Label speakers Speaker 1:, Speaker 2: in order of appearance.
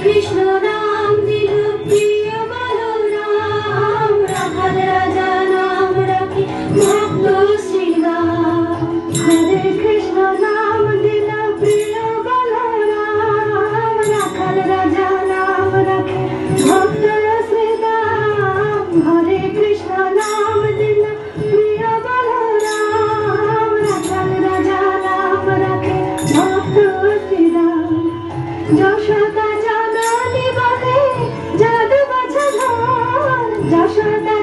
Speaker 1: কৃষ্ণ নাম দিল প্রিয় বলরাম, রাখাল রাজা নাম রাখে ভক্ত শ্রীরাম। হরে কৃষ্ণ নাম দিল প্রিয় বলরাম, রাখাল রাজা নাম রাখে ভক্ত শ্রীরাম। হরে কৃষ্ণ নাম দিল প্রিয় বলরাম, রাখাল রাজা নাম রাখে ভক্ত শ্রীরাম। যশোদা জননী বলে যাদু বাছা ধন, যশোদা